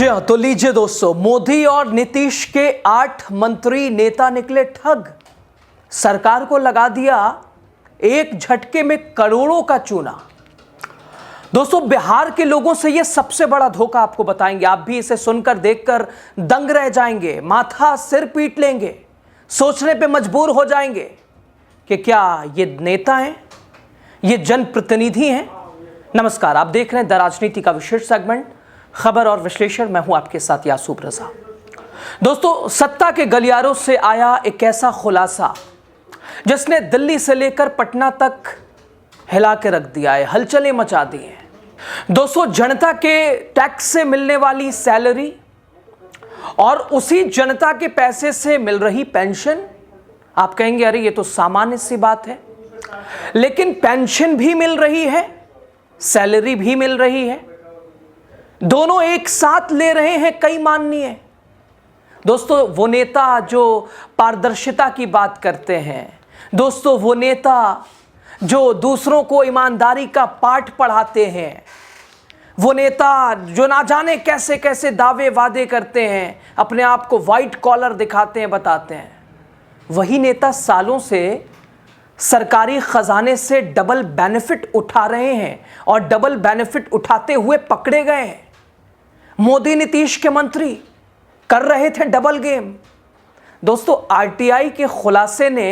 जी हाँ, तो लीजिए दोस्तों, मोदी और नीतीश के 8 मंत्री नेता निकले ठग। सरकार को लगा दिया एक झटके में करोड़ों का चूना। दोस्तों, बिहार के लोगों से यह सबसे बड़ा धोखा आपको बताएंगे। आप भी इसे सुनकर देखकर दंग रह जाएंगे, माथा सिर पीट लेंगे, सोचने पे मजबूर हो जाएंगे कि क्या ये नेता हैं, ये जनप्रतिनिधि हैं। नमस्कार, आप देख रहे हैं द राजनीति का विशेष सेगमेंट खबर और विश्लेषण। मैं हूं आपके साथ यासूब रजा। दोस्तों, सत्ता के गलियारों से आया एक ऐसा खुलासा जिसने दिल्ली से लेकर पटना तक हिला के रख दिया है, हलचलें मचा दी हैं। दोस्तों, जनता के टैक्स से मिलने वाली सैलरी और उसी जनता के पैसे से मिल रही पेंशन, आप कहेंगे अरे ये तो सामान्य सी बात है, लेकिन पेंशन भी मिल रही है, सैलरी भी मिल रही है, दोनों एक साथ ले रहे हैं कई माननीय। दोस्तों, वो नेता जो पारदर्शिता की बात करते हैं, दोस्तों वो नेता जो दूसरों को ईमानदारी का पाठ पढ़ाते हैं, वो नेता जो ना जाने कैसे कैसे दावे वादे करते हैं, अपने आप को वाइट कॉलर दिखाते हैं, बताते हैं, वही नेता सालों से सरकारी खजाने से डबल बेनिफिट उठा रहे हैं और डबल बेनिफिट उठाते हुए पकड़े गए हैं। मोदी नीतीश के मंत्री कर रहे थे डबल गेम। दोस्तों, आरटीआई के खुलासे ने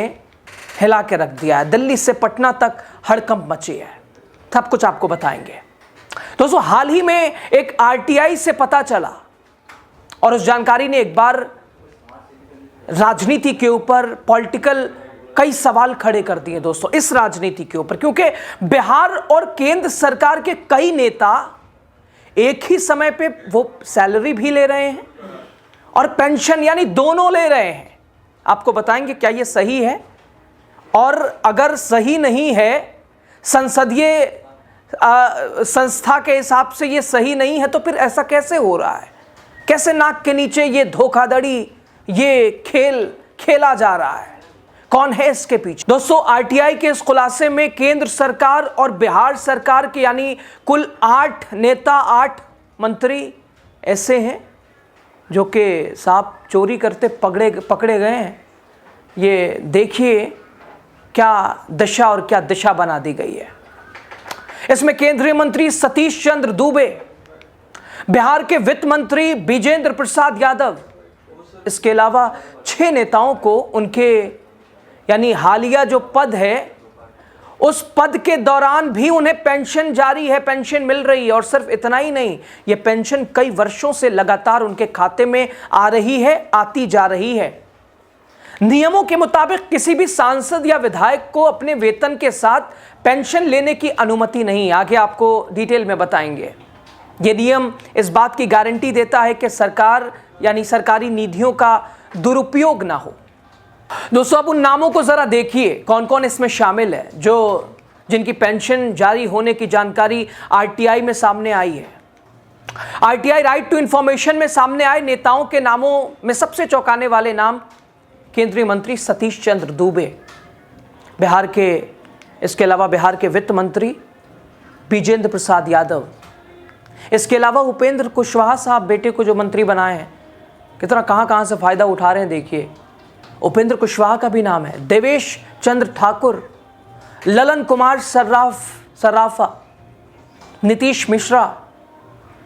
हिला के रख दिया है, दिल्ली से पटना तक हड़कंप मची है। सब कुछ आपको बताएंगे। दोस्तों, हाल ही में एक आरटीआई से पता चला और उस जानकारी ने एक बार राजनीति के ऊपर पॉलिटिकल कई सवाल खड़े कर दिए। दोस्तों, इस राजनीति के ऊपर, क्योंकि बिहार और केंद्र सरकार के कई नेता एक ही समय पे वो सैलरी भी ले रहे हैं और पेंशन, यानी दोनों ले रहे हैं। आपको बताएंगे क्या ये सही है, और अगर सही नहीं है, संसदीय संस्था के हिसाब से ये सही नहीं है, तो फिर ऐसा कैसे हो रहा है? कैसे नाक के नीचे ये धोखाधड़ी, ये खेल खेला जा रहा है? कौन है इसके पीछे? दोस्तों, आरटीआई के इस खुलासे में केंद्र सरकार और बिहार सरकार के यानी कुल 8 नेता, 8 मंत्री ऐसे हैं जो कि साहब चोरी करते पकड़े गए हैं। ये देखिए क्या दशा और क्या दिशा बना दी गई है। इसमें केंद्रीय मंत्री सतीश चंद्र दूबे, बिहार के वित्त मंत्री बिजेंद्र प्रसाद यादव, इसके अलावा 6 नेताओं को उनके यानी हालिया जो पद है, उस पद के दौरान भी उन्हें पेंशन जारी है, पेंशन मिल रही है। और सिर्फ इतना ही नहीं, ये पेंशन कई वर्षों से लगातार उनके खाते में आ रही है, आती जा रही है। नियमों के मुताबिक किसी भी सांसद या विधायक को अपने वेतन के साथ पेंशन लेने की अनुमति नहीं। आगे आपको डिटेल में बताएंगे। ये नियम इस बात की गारंटी देता है कि सरकार यानी सरकारी निधियों का दुरुपयोग ना हो। दोस्तों, अब उन नामों को जरा देखिए कौन कौन इसमें शामिल है, जो जिनकी पेंशन जारी होने की जानकारी आरटीआई में सामने आई है। आरटीआई राइट टू इंफॉर्मेशन में सामने आए नेताओं के नामों में सबसे चौंकाने वाले नाम केंद्रीय मंत्री सतीश चंद्र दूबे, बिहार के, इसके अलावा बिहार के वित्त मंत्री बिजेंद्र प्रसाद यादव, इसके अलावा उपेंद्र कुशवाहा साहब, बेटे को जो मंत्री बनाए हैं, कितना कहां से फायदा उठा रहे हैं देखिए। उपेंद्र कुशवाहा का भी नाम है। देवेश चंद्र ठाकुर, ललन कुमार सर्राफा, नीतीश मिश्रा,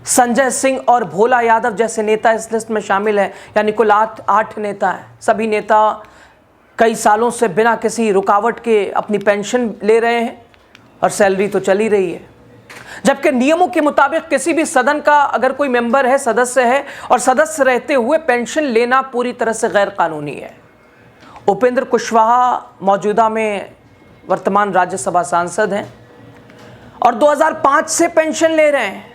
संजय सिंह और भोला यादव जैसे नेता इस लिस्ट में शामिल हैं। यानी कुल 8 नेता हैं। सभी नेता कई सालों से बिना किसी रुकावट के अपनी पेंशन ले रहे हैं और सैलरी तो चली रही है। जबकि नियमों के मुताबिक किसी भी सदन का अगर कोई मेंबर है, सदस्य है, और सदस्य रहते हुए पेंशन लेना पूरी तरह से गैर कानूनी है। उपेंद्र कुशवाहा मौजूदा में वर्तमान राज्यसभा सांसद हैं और 2005 से पेंशन ले रहे हैं,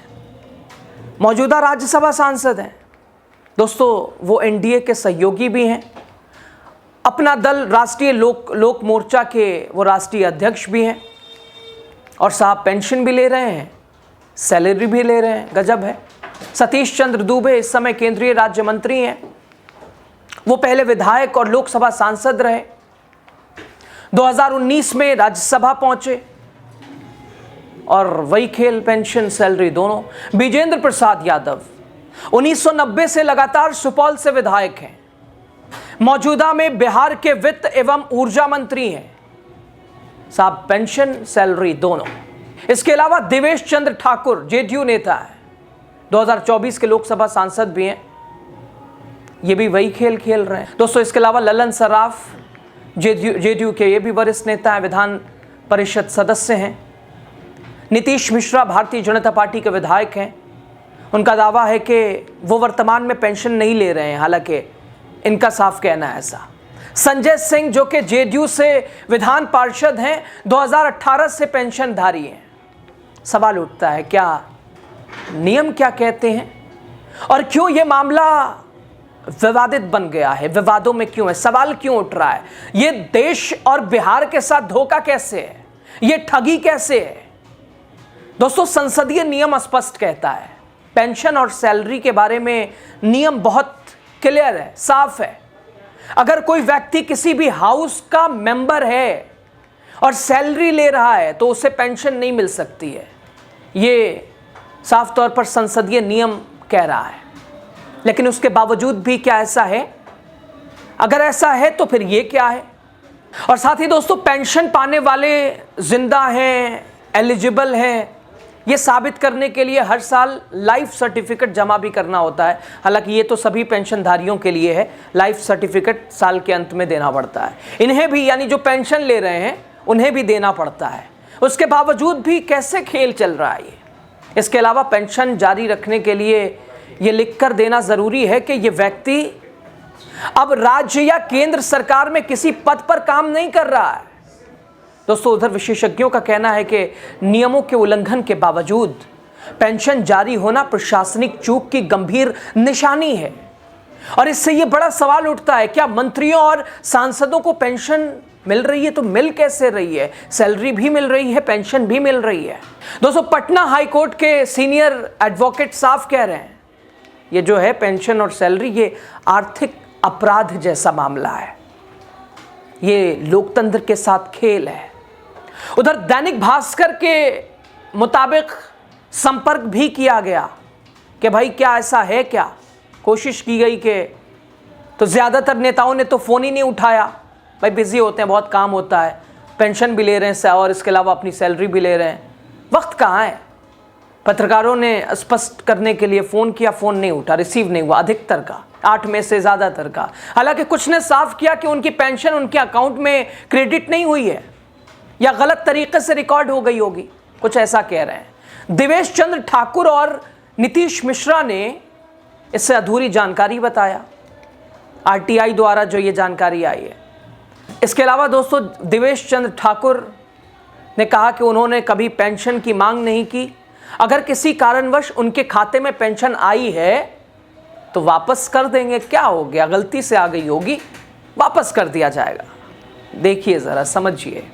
मौजूदा राज्यसभा सांसद हैं। दोस्तों, वो एनडीए के सहयोगी भी हैं, अपना दल राष्ट्रीय लोक मोर्चा के वो राष्ट्रीय अध्यक्ष भी हैं, और साहब पेंशन भी ले रहे हैं, सैलरी भी ले रहे हैं। गजब है। सतीश चंद्र दूबे इस समय केंद्रीय राज्य मंत्री हैं। वो पहले विधायक और लोकसभा सांसद रहे, 2019 में राज्यसभा पहुंचे और वही खेल, पेंशन सैलरी दोनों। बिजेंद्र प्रसाद यादव 1990 से लगातार सुपौल से विधायक हैं, मौजूदा में बिहार के वित्त एवं ऊर्जा मंत्री हैं साहब, पेंशन सैलरी दोनों। इसके अलावा देवेश चंद्र ठाकुर जेडीयू नेता है, 2024 के लोकसभा सांसद भी हैं, ये भी वही खेल खेल रहे हैं दोस्तों। इसके अलावा ललन सराफ जेडीयू के ये भी वरिष्ठ नेता हैं, विधान परिषद सदस्य हैं। नीतीश मिश्रा भारतीय जनता पार्टी के विधायक हैं, उनका दावा है कि वो वर्तमान में पेंशन नहीं ले रहे हैं, हालांकि इनका साफ कहना है ऐसा। संजय सिंह जो कि जेडीयू से विधान पार्षद हैं, 2018 से पेंशनधारी हैं। सवाल उठता है क्या नियम क्या कहते हैं और क्यों ये मामला विवादित बन गया है, विवादों में क्यों है, सवाल क्यों उठ रहा है? ये देश और बिहार के साथ धोखा कैसे है, ये ठगी कैसे है? दोस्तों, संसदीय नियम स्पष्ट कहता है, पेंशन और सैलरी के बारे में नियम बहुत क्लियर है, साफ है। अगर कोई व्यक्ति किसी भी हाउस का मेंबर है और सैलरी ले रहा है तो उसे पेंशन नहीं मिल सकती है, ये साफ तौर पर संसदीय नियम कह रहा है। लेकिन उसके बावजूद भी क्या ऐसा है? अगर ऐसा है तो फिर ये क्या है? और साथ ही दोस्तों, पेंशन पाने वाले जिंदा हैं, एलिजिबल हैं, ये साबित करने के लिए हर साल लाइफ सर्टिफिकेट जमा भी करना होता है। हालांकि ये तो सभी पेंशनधारियों के लिए है, लाइफ सर्टिफिकेट साल के अंत में देना पड़ता है। इन्हें भी, यानी जो पेंशन ले रहे हैं उन्हें भी देना पड़ता है। उसके बावजूद भी कैसे खेल चल रहा है ये? इसके अलावा पेंशन जारी रखने के लिए ये लिखकर देना जरूरी है कि ये व्यक्ति अब राज्य या केंद्र सरकार में किसी पद पर काम नहीं कर रहा है। दोस्तों, उधर विशेषज्ञों का कहना है कि नियमों के उल्लंघन के बावजूद पेंशन जारी होना प्रशासनिक चूक की गंभीर निशानी है। और इससे यह बड़ा सवाल उठता है, क्या मंत्रियों और सांसदों को पेंशन मिल रही है तो मिल कैसे रही है? सैलरी भी मिल रही है, पेंशन भी मिल रही है। दोस्तों, पटना हाईकोर्ट के सीनियर एडवोकेट साफ कह रहे हैं, ये जो है पेंशन और सैलरी, ये आर्थिक अपराध जैसा मामला है, ये लोकतंत्र के साथ खेल है। उधर दैनिक भास्कर के मुताबिक संपर्क भी किया गया कि भाई क्या ऐसा है क्या, कोशिश की गई कि, तो ज़्यादातर नेताओं ने तो फ़ोन ही नहीं उठाया, भाई बिजी होते हैं, बहुत काम होता है, पेंशन भी ले रहे हैं और इसके अलावा अपनी सैलरी भी ले रहे हैं, वक्त कहाँ है? पत्रकारों ने स्पष्ट करने के लिए फ़ोन किया, फ़ोन नहीं उठा, रिसीव नहीं हुआ अधिकतर का, 8 में से ज़्यादातर का। हालांकि कुछ ने साफ किया कि उनकी पेंशन उनके अकाउंट में क्रेडिट नहीं हुई है या गलत तरीके से रिकॉर्ड हो गई होगी, कुछ ऐसा कह रहे हैं। देवेश चंद्र ठाकुर और नीतीश मिश्रा ने इससे अधूरी जानकारी बताया, आरटीआई द्वारा जो ये जानकारी आई है। इसके अलावा दोस्तों, देवेश चंद्र ठाकुर ने कहा कि उन्होंने कभी पेंशन की मांग नहीं की, अगर किसी कारणवश उनके खाते में पेंशन आई है तो वापस कर देंगे, क्या हो गया, गलती से आ गई होगी, वापस कर दिया जाएगा। देखिए ज़रा, समझिए।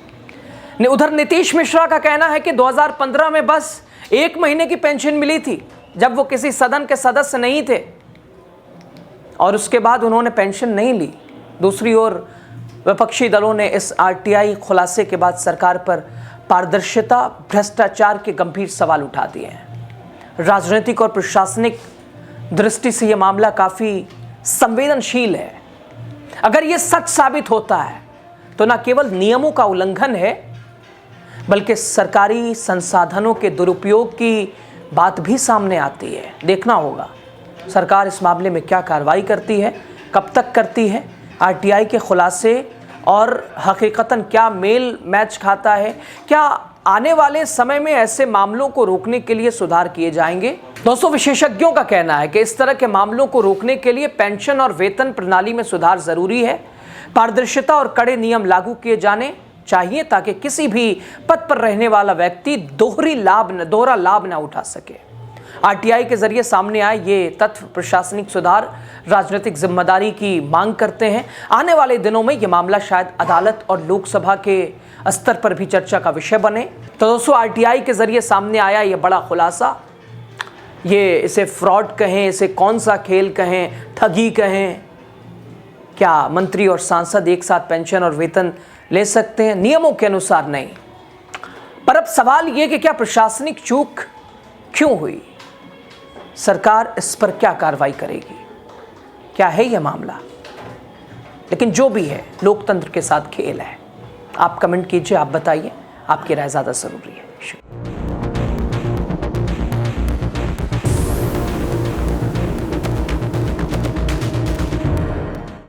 उधर नीतीश मिश्रा का कहना है कि 2015 में बस 1 महीने की पेंशन मिली थी, जब वो किसी सदन के सदस्य नहीं थे, और उसके बाद उन्होंने पेंशन नहीं ली। दूसरी ओर विपक्षी दलों ने इस आरटीआई खुलासे के बाद सरकार पर पारदर्शिता, भ्रष्टाचार के गंभीर सवाल उठा दिए हैं। राजनीतिक और प्रशासनिक दृष्टि से यह मामला काफ़ी संवेदनशील है। अगर यह सच साबित होता है तो न केवल नियमों का उल्लंघन है, बल्कि सरकारी संसाधनों के दुरुपयोग की बात भी सामने आती है। देखना होगा सरकार इस मामले में क्या कार्रवाई करती है, कब तक करती है, आरटीआई के खुलासे और हकीकतन क्या मेल मैच खाता है, क्या आने वाले समय में ऐसे मामलों को रोकने के लिए सुधार किए जाएंगे। दोस्तों, विशेषज्ञों का कहना है कि इस तरह के मामलों को रोकने के लिए पेंशन और वेतन प्रणाली में सुधार जरूरी है। पारदर्शिता और कड़े नियम लागू किए जाने चाहिए ताकि किसी भी पद पर रहने वाला व्यक्ति दोहरा लाभ न उठा सके। आरटीआई के जरिए सामने आए ये तथ्य प्रशासनिक सुधार, राजनीतिक जिम्मेदारी की मांग करते हैं। आने वाले दिनों में ये मामला शायद अदालत और लोकसभा के स्तर पर भी चर्चा का विषय बने। तो दोस्तों, आरटीआई के जरिए सामने आया ये बड़ा खुलासा, ये इसे फ्रॉड कहें, इसे कौन सा खेल कहें, ठगी कहें, क्या मंत्री और सांसद एक साथ पेंशन और वेतन ले सकते हैं? नियमों के अनुसार नहीं। पर अब सवाल ये कि क्या प्रशासनिक चूक क्यों हुई? सरकार इस पर क्या कार्रवाई करेगी, क्या है यह मामला। लेकिन जो भी है, लोकतंत्र के साथ खेल है। आप कमेंट कीजिए, आप बताइए, आपकी राय ज़्यादा ज़रूरी है।